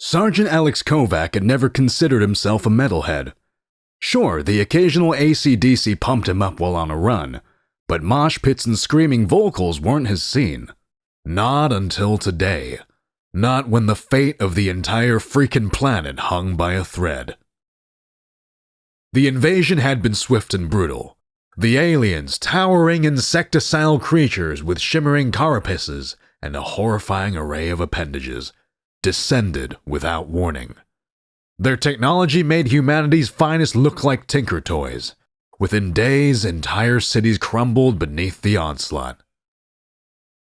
Sergeant Alex Kovak had never considered himself a metalhead. Sure, the occasional AC/DC pumped him up while on a run, but mosh pits and screaming vocals weren't his scene. Not until today. Not when the fate of the entire freaking planet hung by a thread. The invasion had been swift and brutal. The aliens, towering insecticidal creatures with shimmering carapaces and a horrifying array of appendages, descended without warning. Their technology made humanity's finest look like tinker toys. Within days, entire cities crumbled beneath the onslaught.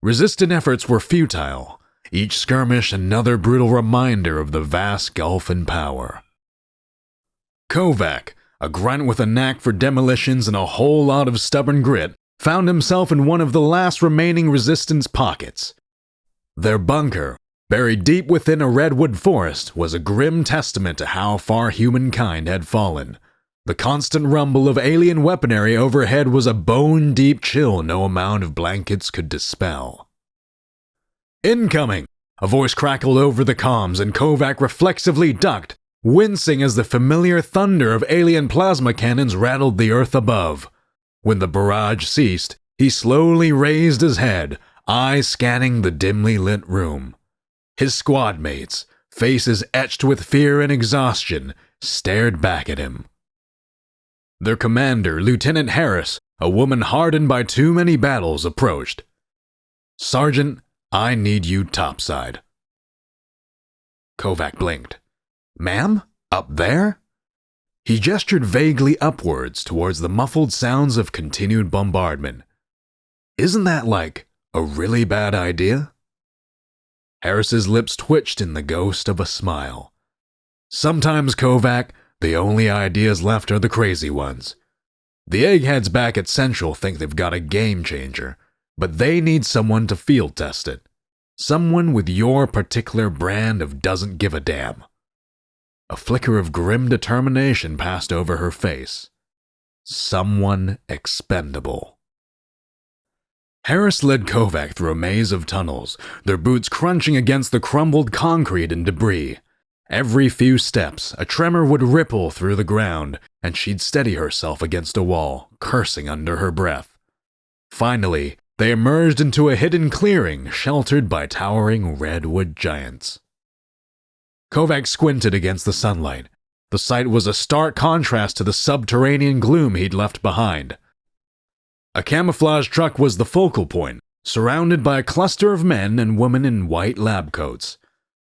Resistant efforts were futile, each skirmish another brutal reminder of the vast gulf in power. Kovak, a grunt with a knack for demolitions and a whole lot of stubborn grit, found himself in one of the last remaining resistance pockets. Their bunker, buried deep within a redwood forest, was a grim testament to how far humankind had fallen. The constant rumble of alien weaponry overhead was a bone-deep chill no amount of blankets could dispel. "Incoming!" A voice crackled over the comms, and Kovak reflexively ducked, wincing as the familiar thunder of alien plasma cannons rattled the earth above. When the barrage ceased, he slowly raised his head, eyes scanning the dimly lit room. His squad mates, faces etched with fear and exhaustion, stared back at him. Their commander, Lieutenant Harris, a woman hardened by too many battles, approached. "Sergeant, I need you topside." Kovak blinked. "Ma'am? Up there?" He gestured vaguely upwards towards the muffled sounds of continued bombardment. "Isn't that like a really bad idea?" Harris's lips twitched in the ghost of a smile. "Sometimes, Kovak, the only ideas left are the crazy ones. The eggheads back at Central think they've got a game changer, but they need someone to field test it. Someone with your particular brand of doesn't give a damn." A flicker of grim determination passed over her face. Someone expendable. Harris led Kovak through a maze of tunnels, their boots crunching against the crumbled concrete and debris. Every few steps, a tremor would ripple through the ground, and she'd steady herself against a wall, cursing under her breath. Finally, they emerged into a hidden clearing sheltered by towering redwood giants. Kovak squinted against the sunlight. The sight was a stark contrast to the subterranean gloom he'd left behind. A camouflage truck was the focal point, surrounded by a cluster of men and women in white lab coats.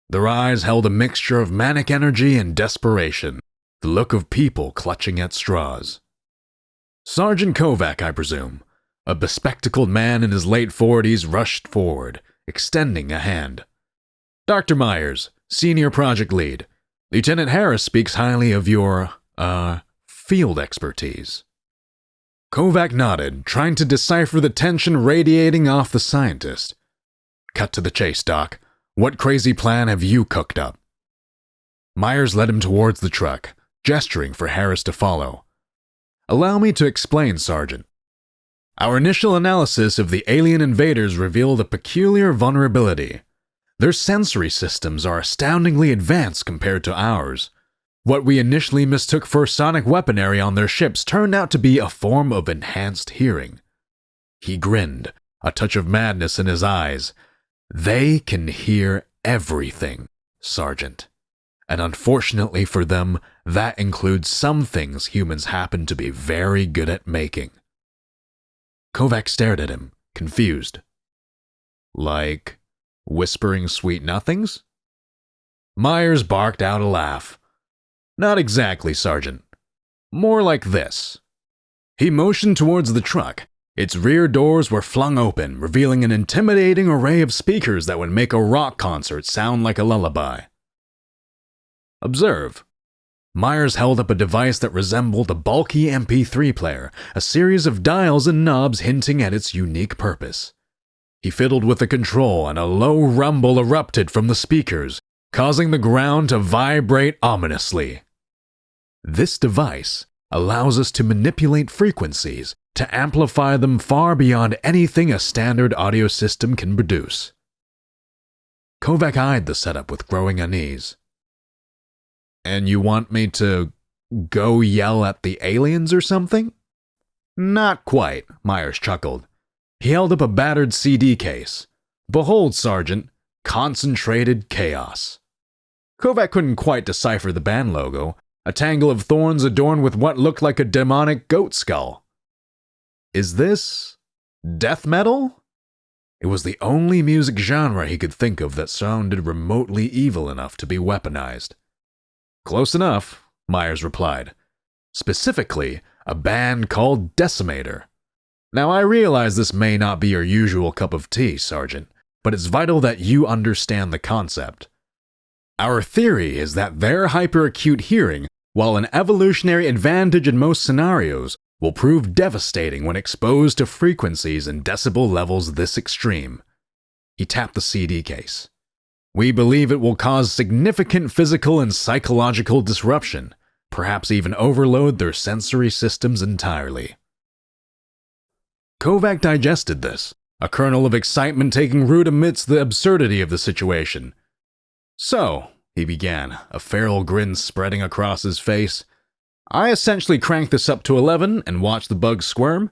Their eyes held a mixture of manic energy and desperation, the look of people clutching at straws. Sergeant Kovak, I presume. A bespectacled man in his late 40s rushed forward, extending a hand. "Dr. Myers, Senior Project Lead. Lieutenant Harris speaks highly of your, field expertise." Kovak nodded, trying to decipher the tension radiating off the scientist. "Cut to the chase, Doc. What crazy plan have you cooked up?" Myers led him towards the truck, gesturing for Harris to follow. "Allow me to explain, Sergeant. Our initial analysis of the alien invaders revealed a peculiar vulnerability. Their sensory systems are astoundingly advanced compared to ours. What we initially mistook for sonic weaponry on their ships turned out to be a form of enhanced hearing." He grinned, a touch of madness in his eyes. "They can hear everything, Sergeant. And unfortunately for them, that includes some things humans happen to be very good at making." Kovak stared at him, confused. "Like whispering sweet nothings?" Myers barked out a laugh. "Not exactly, Sergeant. More like this." He motioned towards the truck. Its rear doors were flung open, revealing an intimidating array of speakers that would make a rock concert sound like a lullaby. "Observe." Myers held up a device that resembled a bulky MP3 player, a series of dials and knobs hinting at its unique purpose. He fiddled with the control, and a low rumble erupted from the speakers, causing the ground to vibrate ominously. "This device allows us to manipulate frequencies, to amplify them far beyond anything a standard audio system can produce." Kovak eyed the setup with growing unease. And you want me to go yell at the aliens or something? Not quite, Myers chuckled. He held up a battered CD case. Behold, Sergeant, concentrated chaos. Kovak couldn't quite decipher the band logo, a tangle of thorns adorned with what looked like a demonic goat skull. Is this death metal? It was the only music genre he could think of that sounded remotely evil enough to be weaponized. Close enough, Myers replied. Specifically, a band called Decimator. Now, I realize this may not be your usual cup of tea, Sergeant, but it's vital that you understand the concept. Our theory is that their hyperacute hearing, while an evolutionary advantage in most scenarios, will prove devastating when exposed to frequencies and decibel levels this extreme. He tapped the CD case. We believe it will cause significant physical and psychological disruption, perhaps even overload their sensory systems entirely. Kovak digested this, a kernel of excitement taking root amidst the absurdity of the situation. So, he began, a feral grin spreading across his face, I essentially cranked this up to 11 and watched the bugs squirm?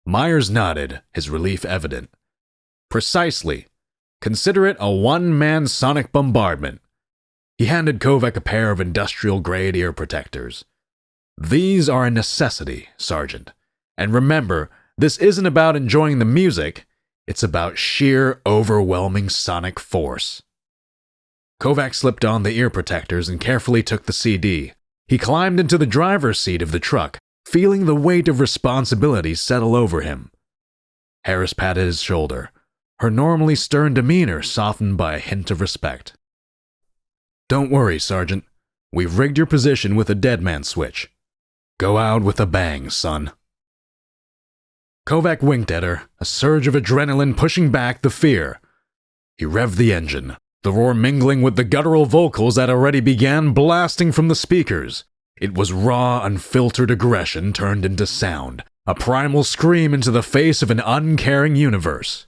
Myers nodded, his relief evident. Precisely. Consider it a one-man sonic bombardment. He handed Kovak a pair of industrial-grade ear protectors. These are a necessity, Sergeant. And remember, this isn't about enjoying the music, it's about sheer, overwhelming sonic force. Kovak slipped on the ear protectors and carefully took the CD. He climbed into the driver's seat of the truck, feeling the weight of responsibility settle over him. Harris patted his shoulder, her normally stern demeanor softened by a hint of respect. Don't worry, Sergeant. We've rigged your position with a dead man switch. Go out with a bang, son. Kovak winked at her, a surge of adrenaline pushing back the fear. He revved the engine, the roar mingling with the guttural vocals that already began blasting from the speakers. It was raw, unfiltered aggression turned into sound, a primal scream into the face of an uncaring universe.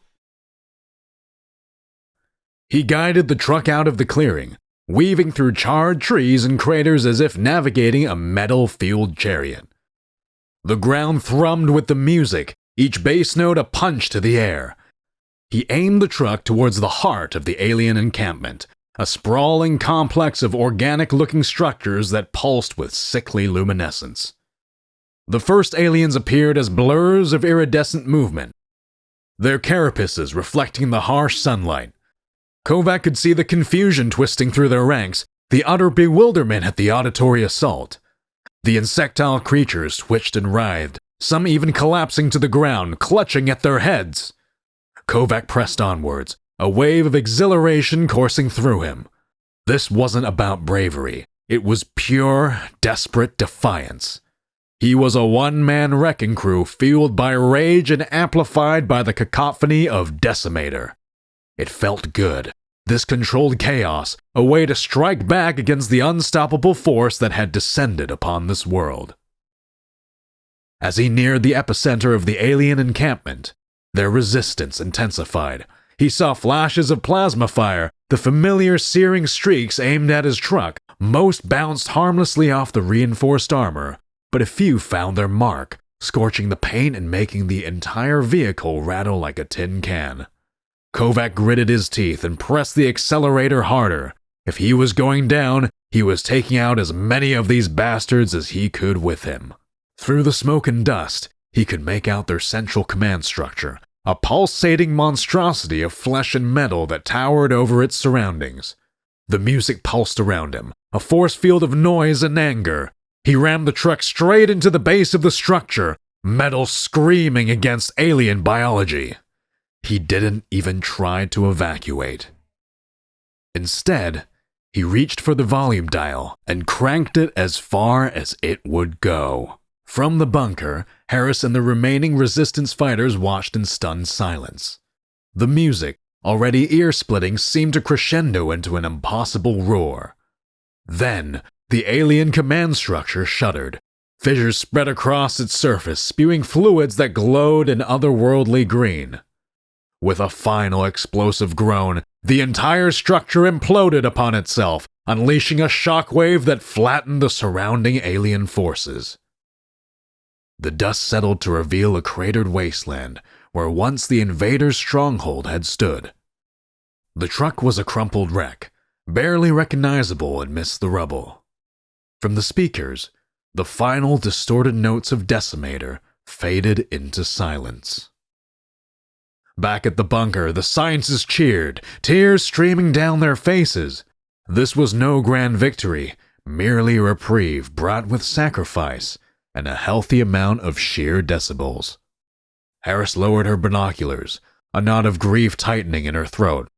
He guided the truck out of the clearing, weaving through charred trees and craters as if navigating a metal-fueled chariot. The ground thrummed with the music, each bass note a punch to the air. He aimed the truck towards the heart of the alien encampment, a sprawling complex of organic-looking structures that pulsed with sickly luminescence. The first aliens appeared as blurs of iridescent movement, their carapaces reflecting the harsh sunlight. Kovak could see the confusion twisting through their ranks, the utter bewilderment at the auditory assault. The insectile creatures twitched and writhed, some even collapsing to the ground, clutching at their heads. Kovak pressed onwards, a wave of exhilaration coursing through him. This wasn't about bravery. It was pure, desperate defiance. He was a one-man wrecking crew fueled by rage and amplified by the cacophony of Decimator. It felt good. This controlled chaos, a way to strike back against the unstoppable force that had descended upon this world. As he neared the epicenter of the alien encampment, their resistance intensified. He saw flashes of plasma fire, the familiar searing streaks aimed at his truck. Most bounced harmlessly off the reinforced armor, but a few found their mark, scorching the paint and making the entire vehicle rattle like a tin can. Kovak gritted his teeth and pressed the accelerator harder. If he was going down, he was taking out as many of these bastards as he could with him. Through the smoke and dust, he could make out their central command structure, a pulsating monstrosity of flesh and metal that towered over its surroundings. The music pulsed around him, a force field of noise and anger. He rammed the truck straight into the base of the structure, metal screaming against alien biology. He didn't even try to evacuate. Instead, he reached for the volume dial and cranked it as far as it would go. From the bunker, Harris and the remaining resistance fighters watched in stunned silence. The music, already ear-splitting, seemed to crescendo into an impossible roar. Then, the alien command structure shuddered. Fissures spread across its surface, spewing fluids that glowed an otherworldly green. With a final explosive groan, the entire structure imploded upon itself, unleashing a shockwave that flattened the surrounding alien forces. The dust settled to reveal a cratered wasteland where once the invaders' stronghold had stood. The truck was a crumpled wreck, barely recognizable amidst the rubble. From the speakers, the final distorted notes of Decimator faded into silence. Back at the bunker, the scientists cheered, tears streaming down their faces. This was no grand victory, merely a reprieve brought with sacrifice and a healthy amount of sheer decibels. Harris lowered her binoculars, a knot of grief tightening in her throat.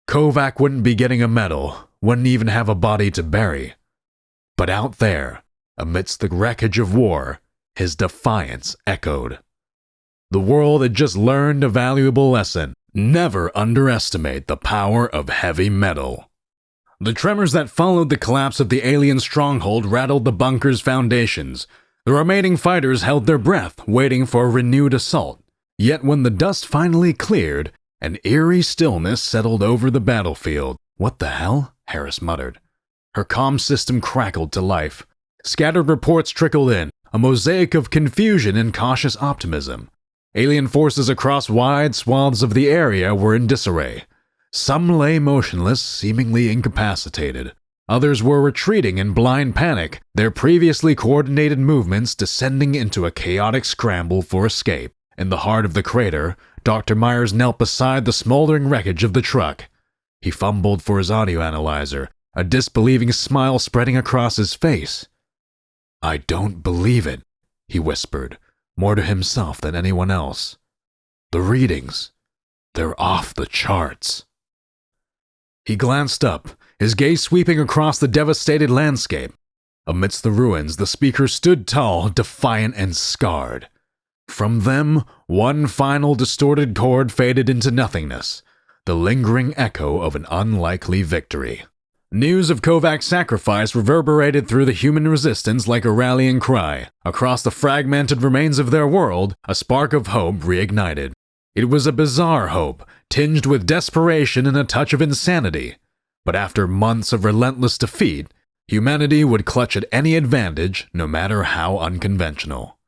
Kovak wouldn't be getting a medal, wouldn't even have a body to bury. But out there, amidst the wreckage of war, his defiance echoed. The world had just learned a valuable lesson. Never underestimate the power of heavy metal. The tremors that followed the collapse of the alien stronghold rattled the bunker's foundations. The remaining fighters held their breath, waiting for a renewed assault. Yet when the dust finally cleared, an eerie stillness settled over the battlefield. "What the hell?" Harris muttered. Her comm system crackled to life. Scattered reports trickled in, a mosaic of confusion and cautious optimism. Alien forces across wide swaths of the area were in disarray. Some lay motionless, seemingly incapacitated. Others were retreating in blind panic, their previously coordinated movements descending into a chaotic scramble for escape. In the heart of the crater, Dr. Myers knelt beside the smoldering wreckage of the truck. He fumbled for his audio analyzer, a disbelieving smile spreading across his face. "I don't believe it," he whispered, more to himself than anyone else. "The readings, they're off the charts." He glanced up, his gaze sweeping across the devastated landscape. Amidst the ruins, the speakers stood tall, defiant and scarred. From them, one final distorted chord faded into nothingness, the lingering echo of an unlikely victory. News of Kovak's sacrifice reverberated through the human resistance like a rallying cry. Across the fragmented remains of their world, a spark of hope reignited. It was a bizarre hope, tinged with desperation and a touch of insanity. But after months of relentless defeat, humanity would clutch at any advantage, no matter how unconventional.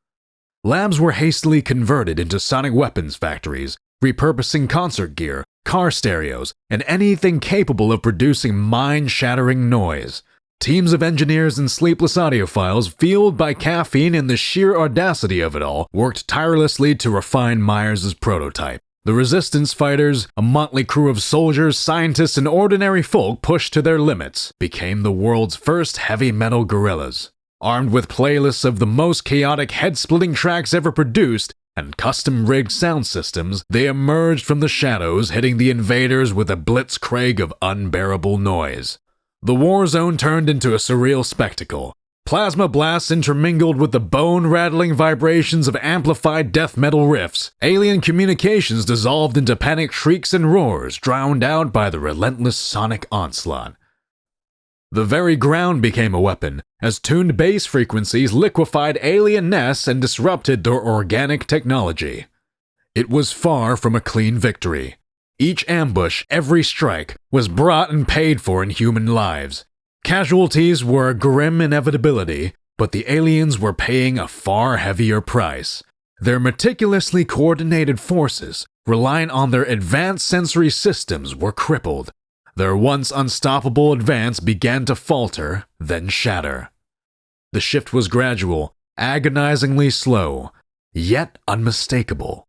Labs were hastily converted into sonic weapons factories, repurposing concert gear, car stereos, and anything capable of producing mind-shattering noise. Teams of engineers and sleepless audiophiles, fueled by caffeine and the sheer audacity of it all, worked tirelessly to refine Myers' prototype. The resistance fighters, a motley crew of soldiers, scientists, and ordinary folk pushed to their limits, became the world's first heavy metal guerrillas. Armed with playlists of the most chaotic head-splitting tracks ever produced, and custom-rigged sound systems, they emerged from the shadows, hitting the invaders with a blitzkrieg of unbearable noise. The war zone turned into a surreal spectacle. Plasma blasts intermingled with the bone-rattling vibrations of amplified death metal riffs. Alien communications dissolved into panicked shrieks and roars, drowned out by the relentless sonic onslaught. The very ground became a weapon, as tuned bass frequencies liquefied alien nests and disrupted their organic technology. It was far from a clean victory. Each ambush, every strike, was brought and paid for in human lives. Casualties were a grim inevitability, but the aliens were paying a far heavier price. Their meticulously coordinated forces, relying on their advanced sensory systems, were crippled. Their once unstoppable advance began to falter, then shatter. The shift was gradual, agonizingly slow, yet unmistakable.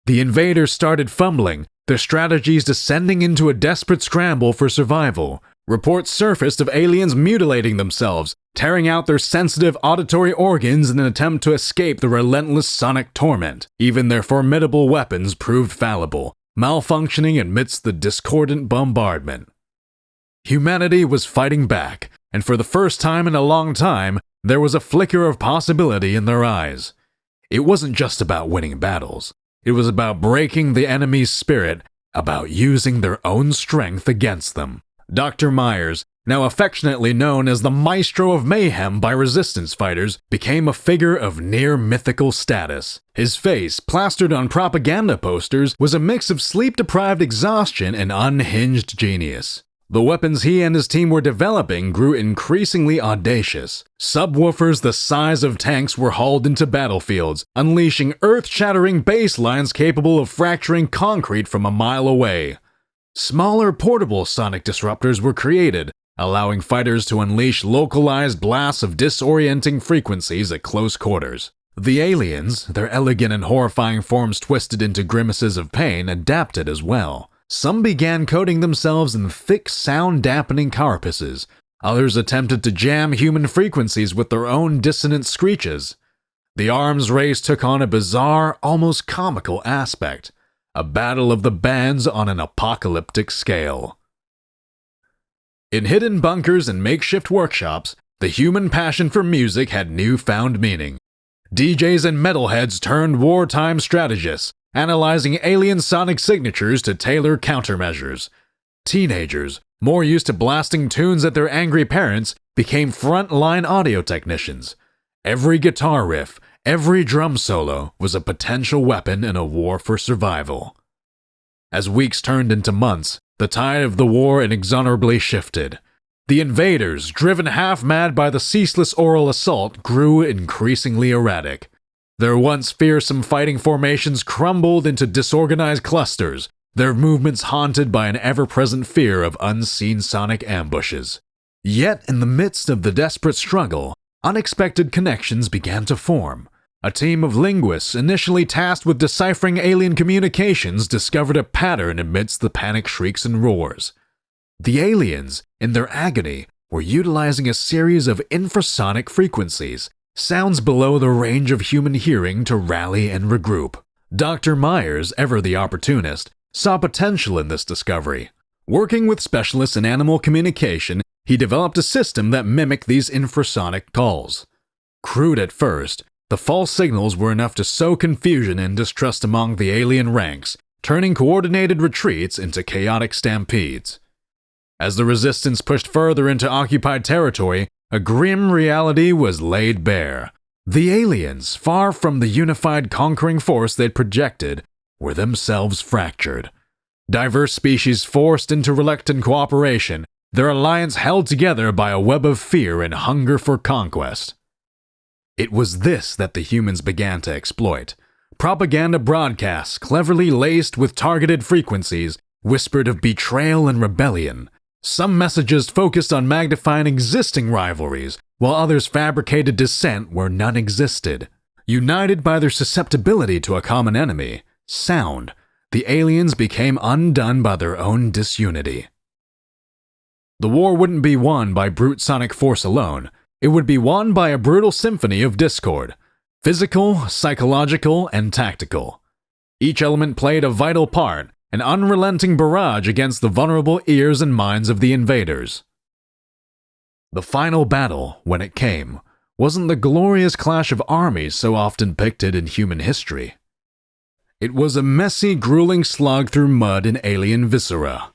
The invaders started fumbling, their strategies descending into a desperate scramble for survival. Reports surfaced of aliens mutilating themselves, tearing out their sensitive auditory organs in an attempt to escape the relentless sonic torment. Even their formidable weapons proved fallible, malfunctioning amidst the discordant bombardment. Humanity was fighting back, and for the first time in a long time, there was a flicker of possibility in their eyes. It wasn't just about winning battles. It was about breaking the enemy's spirit, about using their own strength against them. Dr. Myers, now affectionately known as the Maestro of Mayhem by resistance fighters, became a figure of near-mythical status. His face, plastered on propaganda posters, was a mix of sleep-deprived exhaustion and unhinged genius. The weapons he and his team were developing grew increasingly audacious. Subwoofers the size of tanks were hauled into battlefields, unleashing earth-shattering baselines capable of fracturing concrete from a mile away. Smaller portable sonic disruptors were created, allowing fighters to unleash localized blasts of disorienting frequencies at close quarters. The aliens, their elegant and horrifying forms twisted into grimaces of pain, adapted as well. Some began coating themselves in thick sound-dampening carapaces. Others attempted to jam human frequencies with their own dissonant screeches. The arms race took on a bizarre, almost comical aspect. A battle of the bands on an apocalyptic scale. In hidden bunkers and makeshift workshops, the human passion for music had newfound meaning. DJs and metalheads turned wartime strategists, analyzing alien sonic signatures to tailor countermeasures. Teenagers, more used to blasting tunes at their angry parents, became front-line audio technicians. Every guitar riff, every drum solo was a potential weapon in a war for survival. As weeks turned into months, the tide of the war inexorably shifted. The invaders, driven half-mad by the ceaseless oral assault, grew increasingly erratic. Their once fearsome fighting formations crumbled into disorganized clusters, their movements haunted by an ever-present fear of unseen sonic ambushes. Yet, in the midst of the desperate struggle, unexpected connections began to form. A team of linguists initially tasked with deciphering alien communications discovered a pattern amidst the panic shrieks and roars. The aliens, in their agony, were utilizing a series of infrasonic frequencies, sounds below the range of human hearing, to rally and regroup. Dr. Myers, ever the opportunist, saw potential in this discovery. Working with specialists in animal communication, he developed a system that mimicked these infrasonic calls. Crude at first, the false signals were enough to sow confusion and distrust among the alien ranks, turning coordinated retreats into chaotic stampedes. As the resistance pushed further into occupied territory, a grim reality was laid bare. The aliens, far from the unified conquering force they'd projected, were themselves fractured. Diverse species forced into reluctant cooperation, their alliance held together by a web of fear and hunger for conquest. It was this that the humans began to exploit. Propaganda broadcasts, cleverly laced with targeted frequencies, whispered of betrayal and rebellion. Some messages focused on magnifying existing rivalries, while others fabricated dissent where none existed. United by their susceptibility to a common enemy, sound, the aliens became undone by their own disunity. The war wouldn't be won by brute sonic force alone. It would be won by a brutal symphony of discord, physical, psychological, and tactical. Each element played a vital part, an unrelenting barrage against the vulnerable ears and minds of the invaders. The final battle, when it came, wasn't the glorious clash of armies so often pictured in human history. It was a messy, grueling slog through mud and alien viscera.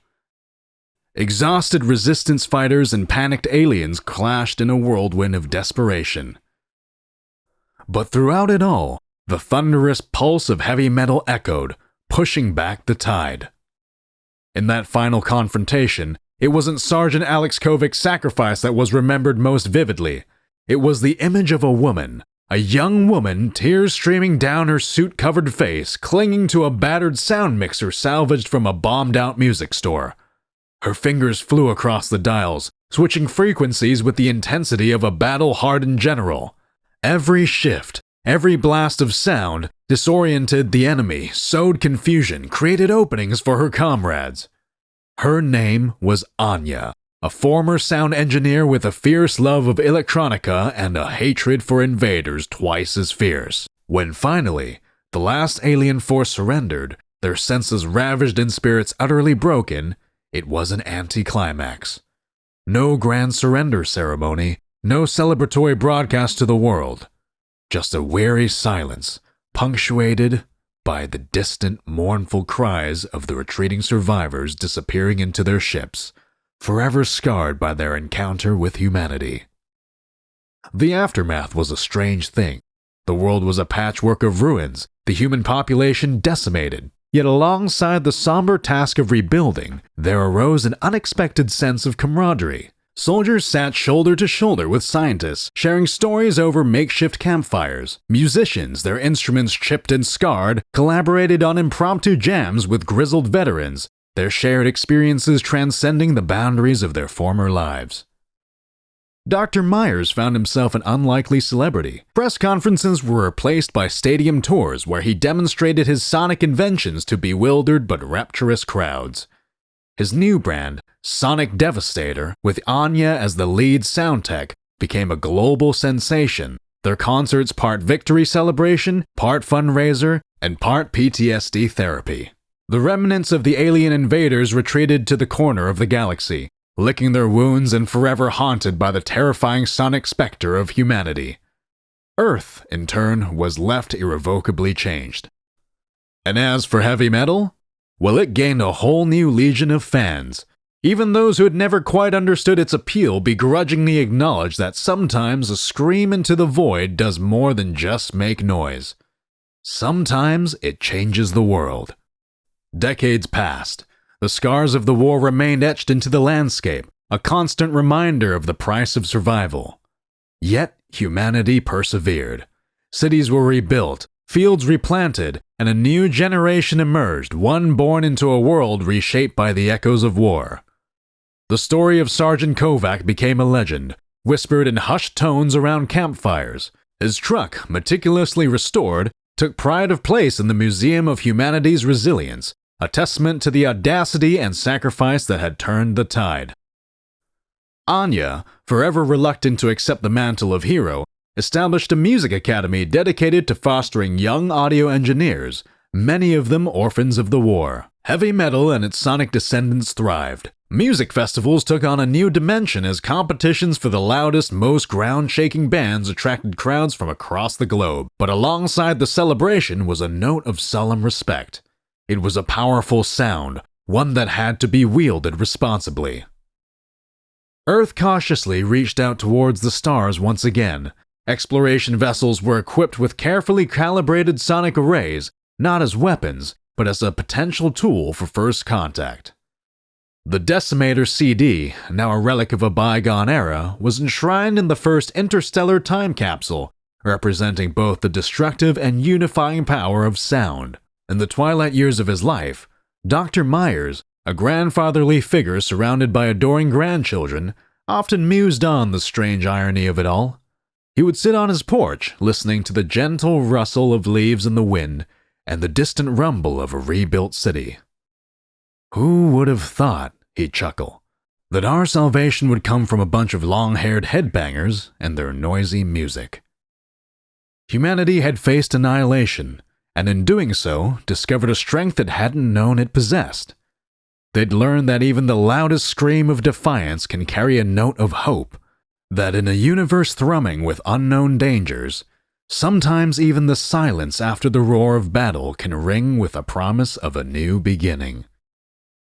Exhausted resistance fighters and panicked aliens clashed in a whirlwind of desperation. But throughout it all, the thunderous pulse of heavy metal echoed, pushing back the tide. In that final confrontation, it wasn't Sergeant Alex Kovak's sacrifice that was remembered most vividly. It was the image of a woman, a young woman, tears streaming down her soot-covered face, clinging to a battered sound mixer salvaged from a bombed-out music store. Her fingers flew across the dials, switching frequencies with the intensity of a battle-hardened general. Every shift, every blast of sound, disoriented the enemy, sowed confusion, created openings for her comrades. Her name was Anya, a former sound engineer with a fierce love of electronica and a hatred for invaders twice as fierce. When finally, the last alien force surrendered, their senses ravaged and spirits utterly broken, it was an anticlimax. No grand surrender ceremony, no celebratory broadcast to the world. Just a weary silence, punctuated by the distant, mournful cries of the retreating survivors disappearing into their ships, forever scarred by their encounter with humanity. The aftermath was a strange thing. The world was a patchwork of ruins, the human population decimated, Yet alongside the somber task of rebuilding, there arose an unexpected sense of camaraderie. Soldiers sat shoulder to shoulder with scientists, sharing stories over makeshift campfires. Musicians, their instruments chipped and scarred, collaborated on impromptu jams with grizzled veterans, their shared experiences transcending the boundaries of their former lives. Dr. Myers found himself an unlikely celebrity. Press conferences were replaced by stadium tours where he demonstrated his sonic inventions to bewildered but rapturous crowds. His new brand, Sonic Devastator, with Anya as the lead sound tech, became a global sensation. Their concerts part victory celebration, part fundraiser, and part PTSD therapy. The remnants of the alien invaders retreated to the corner of the galaxy, licking their wounds and forever haunted by the terrifying sonic specter of humanity. Earth, in turn, was left irrevocably changed. And as for heavy metal, well, it gained a whole new legion of fans. Even those who had never quite understood its appeal begrudgingly acknowledged that sometimes a scream into the void does more than just make noise. Sometimes it changes the world. Decades passed. The scars of the war remained etched into the landscape, a constant reminder of the price of survival. Yet, humanity persevered. Cities were rebuilt, fields replanted, and a new generation emerged, one born into a world reshaped by the echoes of war. The story of Sergeant Kovak became a legend, whispered in hushed tones around campfires. His truck, meticulously restored, took pride of place in the Museum of Humanity's Resilience, a testament to the audacity and sacrifice that had turned the tide. Anya, forever reluctant to accept the mantle of hero, established a music academy dedicated to fostering young audio engineers, many of them orphans of the war. Heavy metal and its sonic descendants thrived. Music festivals took on a new dimension as competitions for the loudest, most ground-shaking bands attracted crowds from across the globe. But alongside the celebration was a note of solemn respect. It was a powerful sound, one that had to be wielded responsibly. Earth cautiously reached out towards the stars once again. Exploration vessels were equipped with carefully calibrated sonic arrays, not as weapons, but as a potential tool for first contact. The Decimator CD, now a relic of a bygone era, was enshrined in the first interstellar time capsule, representing both the destructive and unifying power of sound. In the twilight years of his life, Dr. Myers, a grandfatherly figure surrounded by adoring grandchildren, often mused on the strange irony of it all. He would sit on his porch, listening to the gentle rustle of leaves in the wind and the distant rumble of a rebuilt city. Who would have thought, he'd chuckle, that our salvation would come from a bunch of long-haired headbangers and their noisy music? Humanity had faced annihilation, and in doing so, discovered a strength it hadn't known it possessed. They'd learned that even the loudest scream of defiance can carry a note of hope, that in a universe thrumming with unknown dangers, sometimes even the silence after the roar of battle can ring with a promise of a new beginning.